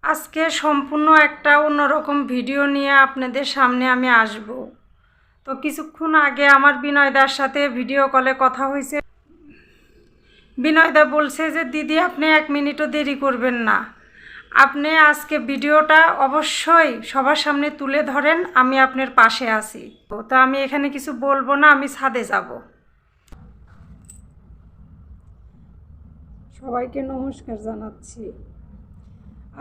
আজকে সম্পূর্ণ একটা অন্যরকম ভিডিও নিয়ে আপনাদের সামনে আমি আসব। তো কিছুক্ষণ আগে আমার বিনয়দার সাথে ভিডিও কলে কথা হয়েছে। বিনয়দা বলছে যে দিদি আপনি 1 মিনিটও দেরি করবেন না, আপনি আজকে ভিডিওটা অবশ্যই সবার সামনে তুলে ধরেন, আমি আপনার পাশে আছি। তো আমি এখানে কিছু বলবো না, আমি ছাদে যাব। সবাইকে নমস্কার জানাচ্ছি।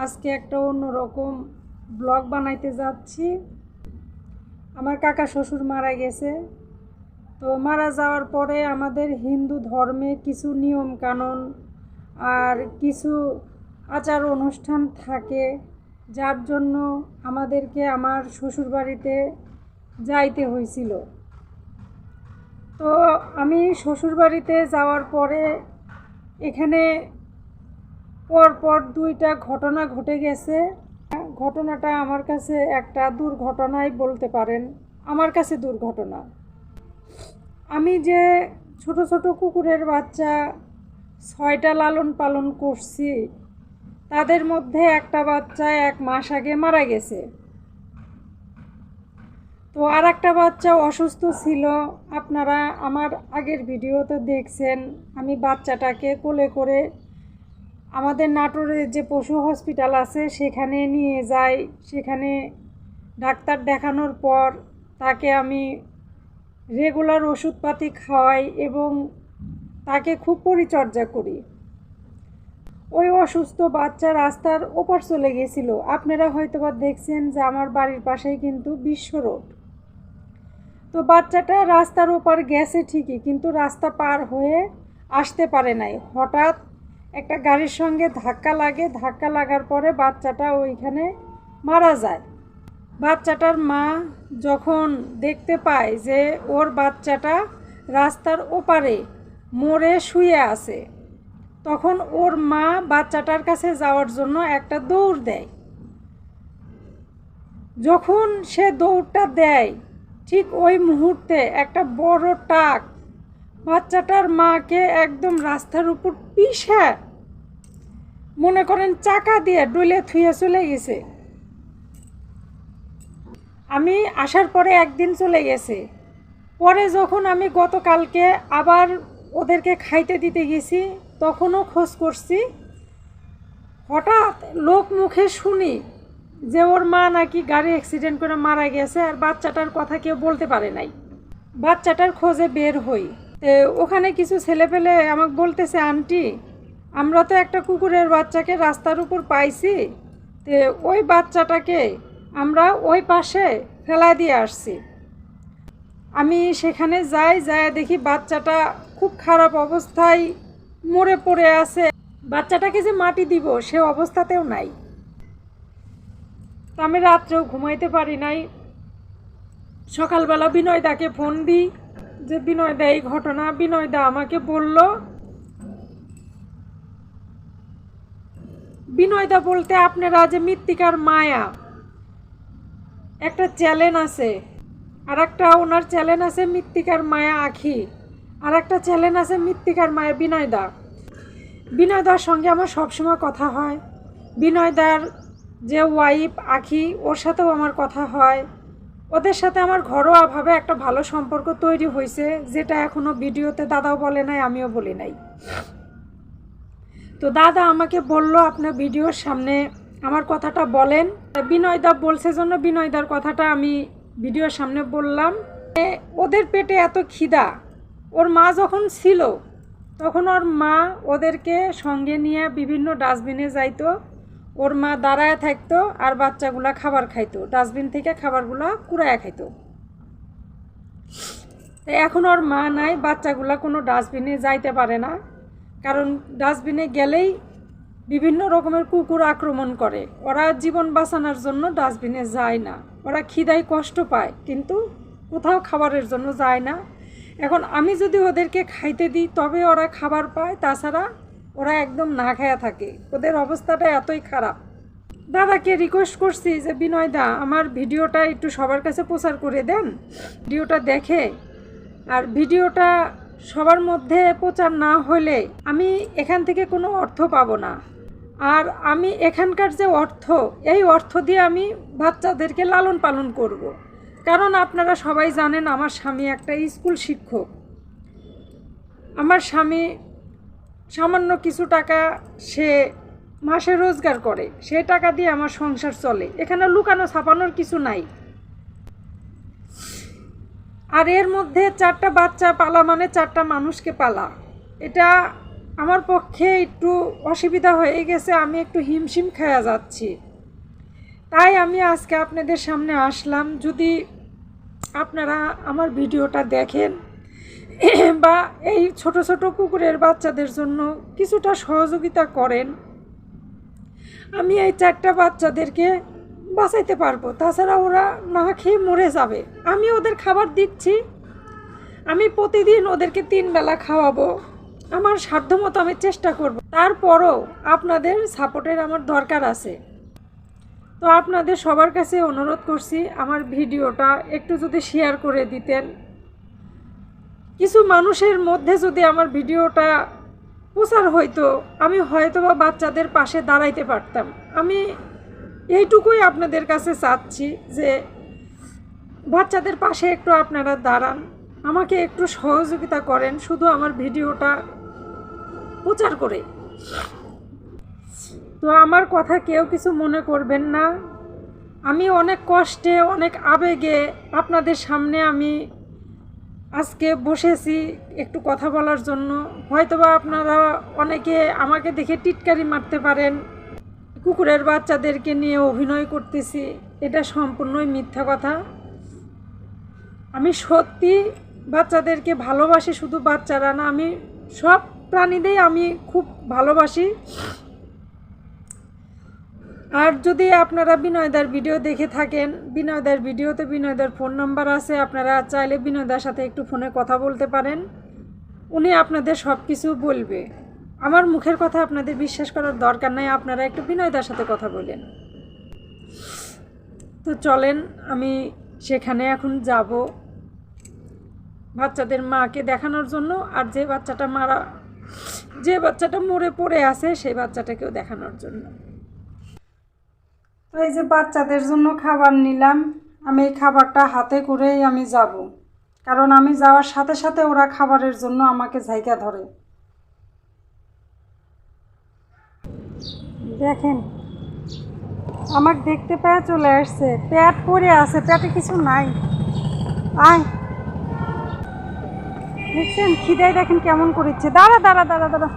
আজকে একটা অন্যরকম ব্লগ বানাইতে যাচ্ছি। আমার কাকা শ্বশুর মারা গেছে। তো মারা যাওয়ার পরে আমাদের হিন্দু ধর্মে কিছু নিয়ম কানুন আর কিছু আচার অনুষ্ঠান থাকে, যার জন্য আমাদেরকে আমার শ্বশুরবাড়িতে যাইতে হয়েছিল। তো আমি শ্বশুরবাড়িতে যাওয়ার পরে এখানে পরপর 2টা ঘটনা ঘটে গেছে। ঘটনাটা আমার কাছে একটা দুর্ঘটনাই বলতে পারেন, আমার কাছে দুর্ঘটনা। আমি যে ছোট ছোট কুকুরের বাচ্চা 6টা লালন পালন করছি, তাদের মধ্যে একটা বাচ্চা 1 মাস আগে মারা গেছে। তো আর একটা বাচ্চা অসুস্থ ছিল, আপনারা আমার আগের ভিডিওতে দেখছেন। আমি বাচ্চাটাকে কোলে করে আমাদের নাটোরে যে পশু হসপিটাল আছে সেখানে নিয়ে যাই। সেখানে ডাক্তার দেখানোর পর তাকে আমি রেগুলার ওষুধপাতি খাওয়াই এবং তাকে খুব পরিচর্যা করি। ওই অসুস্থ বাচ্চা রাস্তার ওপার চলে গেছিল। আপনারা হয়তোবা দেখছেন যে আমার বাড়ির পাশেই কিন্তু বিশ্ব রোড। তো বাচ্চাটা রাস্তার ওপার গেছে ঠিকই, কিন্তু রাস্তা পার হয়ে আসতে পারে নাই। হঠাৎ একটা গাড়ির সঙ্গে ধাক্কা লাগে। ধাক্কা লাগার পরে বাচ্চাটা ওইখানে মারা যায়। বাচ্চাটার মা যখন দেখতে পায় যে ওর বাচ্চাটা রাস্তার ওপারে মরে শুয়ে আছে, তখন ওর মা বাচ্চাটার কাছে যাওয়ার জন্য একটা দৌড় দেয়। যখন সে দৌড়টা দেয়, ঠিক ওই মুহূর্তে একটা বড় ট্রাক বাচ্চাটার মাকে একদম রাস্তার উপর পিষে, মনে করেন চাকা দিয়ে ডলে থুয়ে চলে গেছে। আমি আসার পরে একদিন চলে গেছে। পরে যখন আমি গতকালকে আবার ওদেরকে খাইতে দিতে গেছি, তখনও খোঁজ করছি। হঠাৎ লোক মুখে শুনি যে ওর মা নাকি গাড়ি অ্যাক্সিডেন্ট করে মারা গেছে, আর বাচ্চাটার কথা কেউ বলতে পারে নাই। বাচ্চাটার খোঁজে বের হই। ওখানে কিছু ছেলেপেলে আমাকে বলতেছে, আন্টি আমরা তো একটা কুকুরের বাচ্চাকে রাস্তার উপর পাইছি, তো ওই বাচ্চাটাকে আমরা ওই পাশে ফেলা দিয়ে আসছি। আমি সেখানে যাই, দেখি বাচ্চাটা খুব খারাপ অবস্থায় মরে পড়ে আছে। বাচ্চাটাকে যে মাটি দিব সে অবস্থাতেও নাই। তো আমি রাত্রেও ঘুমাইতে পারি নাই। সকালবেলা বিনয়দাকে ফোন দিই যে বিনয়দা এই ঘটনা। বিনয়দা আমাকে বলল, বিনয়দা বলতে আপনারা যে মৃত্তিকার মায়া একটা চ্যানেল আছে, আর একটা ওনার চ্যানেল আছে মৃত্তিকার মায়া আখি, আর একটা চ্যানেল আছে মৃত্তিকার মায়া বিনয়দা। বিনয়দার সঙ্গে আমার সবসময় কথা হয়। বিনয়দার যে ওয়াইফ আখি, ওর সাথেও আমার কথা হয়। ওদের সাথে আমার ঘরোয়াভাবে একটা ভালো সম্পর্ক তৈরি হয়েছে, যেটা এখনও ভিডিওতে দাদাও বলে নাই, আমিও বলি নাই। তো দাদা আমাকে বলল আপনার ভিডিওর সামনে আমার কথাটা বলেন। বিনয়দা বলছে জন্য বিনয়দার কথাটা আমি ভিডিওর সামনে বললাম। ওদের পেটে এত খিদা। ওর মা যখন ছিল তখন ওর মা ওদেরকে সঙ্গে নিয়ে বিভিন্ন ডাস্টবিনে যাইতো। ওর মা দাঁড়ায় থাকতো আর বাচ্চাগুলা খাবার খাইতো, ডাস্টবিন থেকে খাবারগুলা কুড়ায় খাইতো। এখন ওর মা নাই, বাচ্চাগুলা কোনো ডাস্টবিনে যাইতে পারে না, কারণ ডাস্টবিনে গেলেই বিভিন্ন রকমের কুকুর আক্রমণ করে। ওরা জীবন বাঁচানোর জন্য ডাস্টবিনে যায় না। ওরা খিদায় কষ্ট পায়, কিন্তু কোথাও খাবারের জন্য যায় না। এখন আমি যদি ওদেরকে খাইতে দিই তবে ওরা খাবার পায়, তাছাড়া ওরা একদম না খায়া থাকে। ওদের অবস্থাটা এতই খারাপ। দাদাকে রিকোয়েস্ট করছি যে বিনয়দা আমার ভিডিওটা একটু সবার কাছে প্রচার করে দেন, ভিডিওটা দেখে। আর ভিডিওটা সবার মধ্যে প্রচার না হলে আমি এখান থেকে কোনো অর্থ পাবো না। আর আমি এখানকার যে অর্থ, এই অর্থ দিয়ে আমি বাচ্চাদেরকে লালন পালন করব। কারণ আপনারা সবাই জানেন আমার স্বামী একটা স্কুল শিক্ষক। আমার স্বামী সামান্য কিছু টাকা সে মাসে রোজগার করে, সেই টাকা দিয়ে আমার সংসার চলে। এখানে লুকানো ছাপানোর কিছু নাই। আর এর মধ্যে 4টা বাচ্চা পালা মানে 4টা মানুষকে পালা, এটা আমার পক্ষে একটু অসুবিধা হয়ে গেছে। আমি একটু হিমশিম খেয়ে যাচ্ছি। তাই আমি আজকে আপনাদের সামনে আসলাম। যদি আপনারা আমার ভিডিওটা দেখেন বা এই ছোট ছোট কুকুরের বাচ্চাদের জন্য কিছুটা সহযোগিতা করেন, আমি এই 4টা বাচ্চাদেরকে বাঁচাইতে পারবো। তাছাড়া ওরা না খেয়ে মরে যাবে। আমি ওদের খাবার দিচ্ছি, আমি প্রতিদিন ওদেরকে 3 বেলা খাওয়াবো। আমার সাধ্যমতো আমি চেষ্টা করব। তারপরও আপনাদের সাপোর্টের আমার দরকার আছে। তো আপনাদের সবার কাছে অনুরোধ করছি, আমার ভিডিওটা একটু যদি শেয়ার করে দিতেন। কিছু মানুষের মধ্যে যদি আমার ভিডিওটা প্রচার হইতো, আমি হয়তো বা বাচ্চাদের পাশে দাঁড়াইতে পারতাম। আমি এইটুকুই আপনাদের কাছে চাচ্ছি যে বাচ্চাদের পাশে একটু আপনারা দাঁড়ান, আমাকে একটু সহযোগিতা করেন, শুধু আমার ভিডিওটা প্রচার করে। তো আমার কথা কেউ কিছু মনে করবেন না। আমি অনেক কষ্টে, অনেক আবেগে আপনাদের সামনে আমি আজকে বসেছি একটু কথা বলার জন্য। হয়তোবা আপনারা অনেকে আমাকে দেখে টিটকারি মারতে পারেন, কুকুরের বাচ্চাদেরকে নিয়ে অভিনয় করতেছি। এটা সম্পূর্ণই মিথ্যা কথা। আমি সত্যি বাচ্চাদেরকে ভালোবাসি, শুধু বাচ্চারা না, আমি সব প্রাণীদেরই আমি খুব ভালোবাসি। আর যদি আপনারা বিনয়দার ভিডিও দেখে থাকেন, বিনয়দার ভিডিওতে বিনয়দার ফোন নাম্বার আছে, আপনারা চাইলে বিনয়দার সাথে একটু ফোনে কথা বলতে পারেন। উনি আপনাদের সব কিছু বলবে। আমার মুখের কথা আপনাদের বিশ্বাস করার দরকার নাই, আপনারা একটু বিনয়দার সাথে কথা বলেন। তো চলেন, আমি সেখানে এখন যাব বাচ্চাদের মাকে দেখানোর জন্য, আর যে বাচ্চাটা মরে পড়ে আছে সেই বাচ্চাটাকেও দেখানোর জন্য। তো এই যে বাচ্চাদের জন্য খাবার নিলাম, আমি এই খাবারটা হাতে করেই আমি যাব, কারণ আমি যাওয়ার সাথে সাথে ওরা খাবারের জন্য আমাকে জায়গা ধরে। দেখেন আমাকে দেখতে পেয়ে চলে আসছে, পেট পড়ে আছে, পেটে কিছু নাই। আয় দেখছেন খিদাই দেখেন কেমন করেছে। দাঁড়া দাঁড়া দাঁড়া দাঁড়া,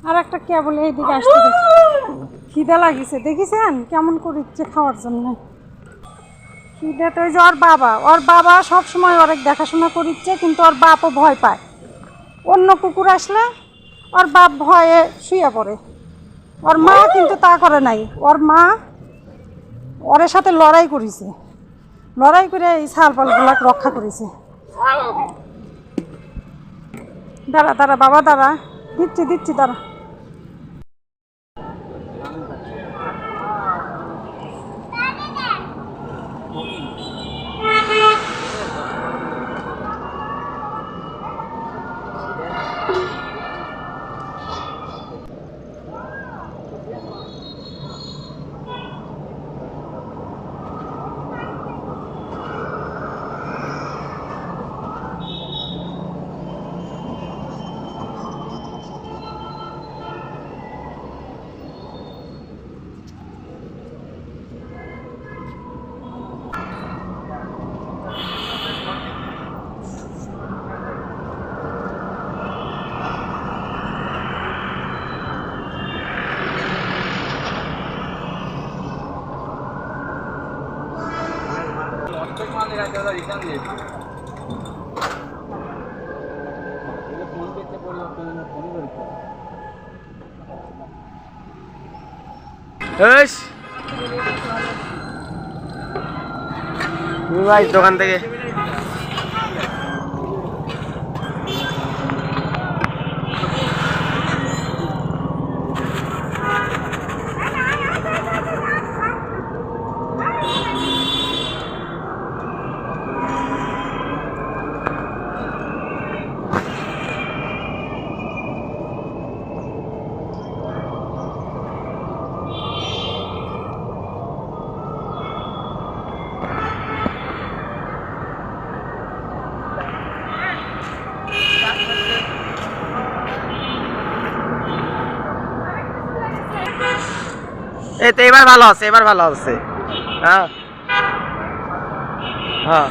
আর একটা কেবল এইদিকে আসতে খিদা লাগিছে, দেখিছেন কেমন করিচ্ছে খাওয়ার জন্য। খিদা তো ওই যে ওর বাবা সব সময় অনেক দেখাশোনা করিচ্ছে, কিন্তু ওর বাপও ভয় পায়। অন্য কুকুর আসলে ওর বাপ ভয়ে শুয়ে পড়ে। ওর মা কিন্তু তা করে নাই, ওর মা ওর সাথে লড়াই করেছে, লড়াই করে এই ছালপালগুলা রক্ষা করেছে। দাঁড়া দাঁড়া বাবা দাঁড়া, দিচ্ছি দাঁড়া। ভাই দোকান থেকে এই তো এবার ভালো আছে, এবার ভালো আছে। হ্যাঁ হ্যাঁ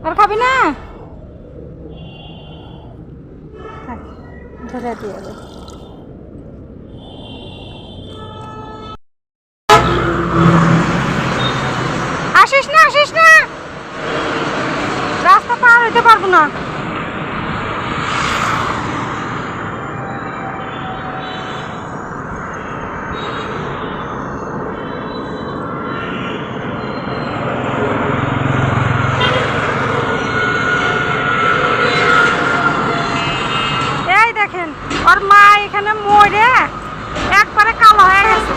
আর খাবি না? ধরে দিয়ে দে। আসিস না, আসিস না, রাস্তা পার হইতে পারবো না। দেখেন ওর মা এখানে মরে একবারে কালো হয়ে গেছে।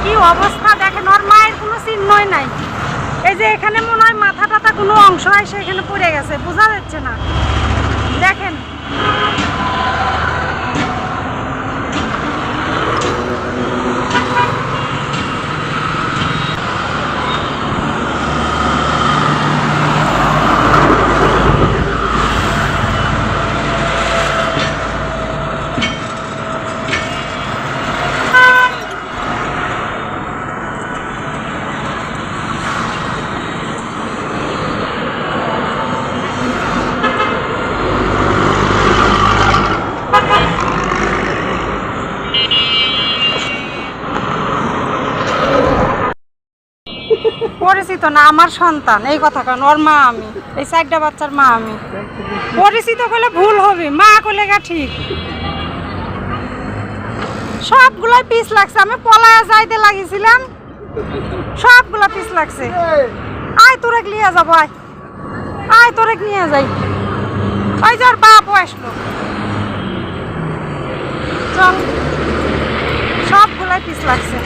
কি অবস্থা দেখেন, ওর মায়ের কোনো চিহ্নই নাই। এই যে এখানে মনে হয় মাথা টাথা কোনো অংশ এসে এখানে পড়ে গেছে, বোঝা যাচ্ছে না। দেখেন পরিচিত না আমার সন্তান, এই কথা কারণ ওর মা আমি, এই 4টা বাচ্চার মা আমি। পরিচিত করলে ভুল হবে, মা করলে গা ঠিক। সবগুলাই পিস লাগছে, আমি পলায়া যাইতে লাগিয়েছিলাম, সবগুলা পিস লাগছে। আয় তোরে নিয়ে যাবো, আয় আয় তোরে নিয়ে যাই। ওই যে ওর বাপও আসলো, চল। সবগুলাই পিস লাগছে।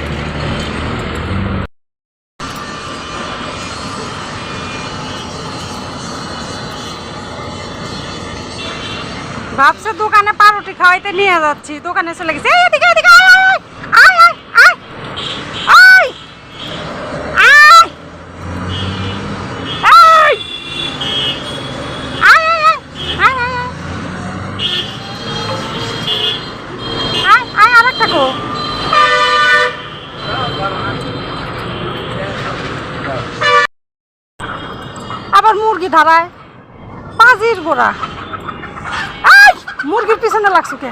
ভাবছে দোকানে পাউরুটি খাওয়াইতে নিয়ে যাচ্ছি, দোকানে চলে গেছে। এদিকে এদিকে আয় আয় আয় আয় আয় আয় আয় আয় আয় আয় আয় আরেকটা কো। আবার মুরগি ধারায় বাজির গোড়া। মুরগির পিছনে লাগছো কে?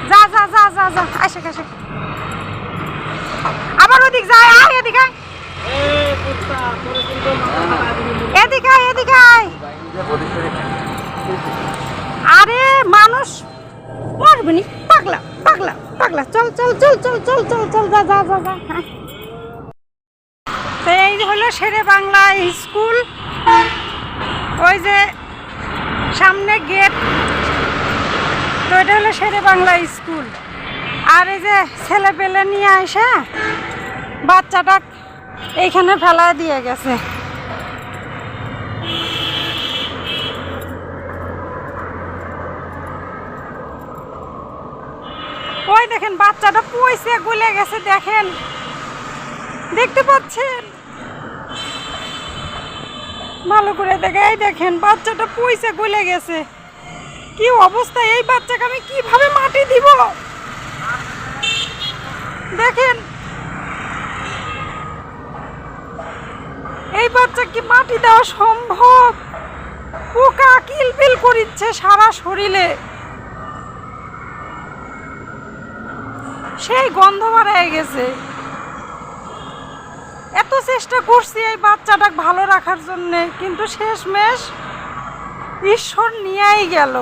যা যা যা যা যা, আসে আসে। আবার ওদিক যায়, আয় এদিকে আয়, এদিকে আয়, এদিকে আয়। আরে মানুষ মরবে নি, পাগলা পাগলা পাগলা। চল চল চল চল চল চল চল, যা যা যা যা। তো এই হলো শেরে বাংলা স্কুল, ওই যে সামনে গেট। তো এটা হলো শেরে বাংলা স্কুল। আর এই যে ছেলে পেলে নিয়ে আসে বাচ্চাটা এইখানে ফেলা দিয়ে গেছে। ওই দেখেন বাচ্চাটা পয়সা গলে গেছে, দেখেন, দেখতে পাচ্ছেন? ভালো করে দেখে, এই দেখেন বাচ্চাটা পয়সা গলে গেছে। কি অবস্থা, এই বাচ্চাকে আমি কিভাবে মাটি দিব? দেখেন এই বাচ্চা কি মাটি দেওয়া সম্ভব? পোকা কিলবিল করিচ্ছে সারা শরীরে, সেই গন্ধ বাড়ায় গেছে। এত চেষ্টা করছি এই বাচ্চাটা ভালো রাখার জন্য, কিন্তু শেষমেশ ঈশ্বর নিয়েই গেল।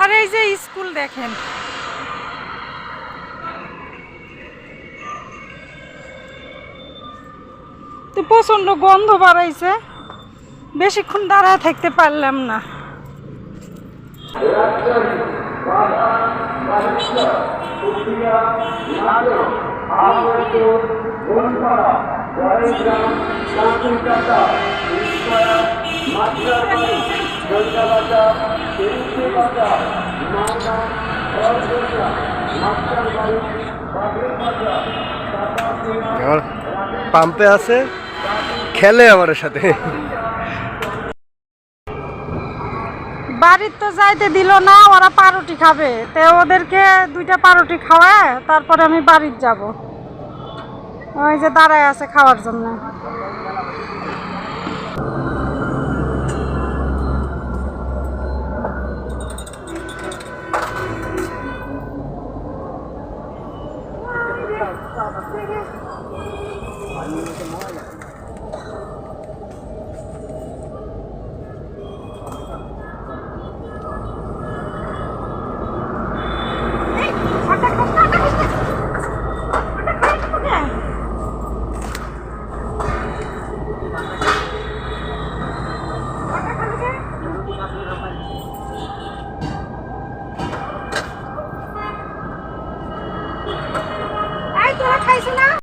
আর এই যে স্কুল দেখেন, তো প্রচন্ড গন্ধ বাড়াইছে, বেশিক্ষণ দাঁড়ায় থাকতে পারলাম না। আমার পাম্পে আছে, খেলে আমার সাথে। বাড়ির তো যাইতে দিল না, ওরা পাউরুটি খাবে, তো ওদেরকে 2টা পাউরুটি খাওয়ায় তারপরে আমি বাড়ির যাব। ওই যে দাঁড়ায় আছে খাওয়ার জন্য।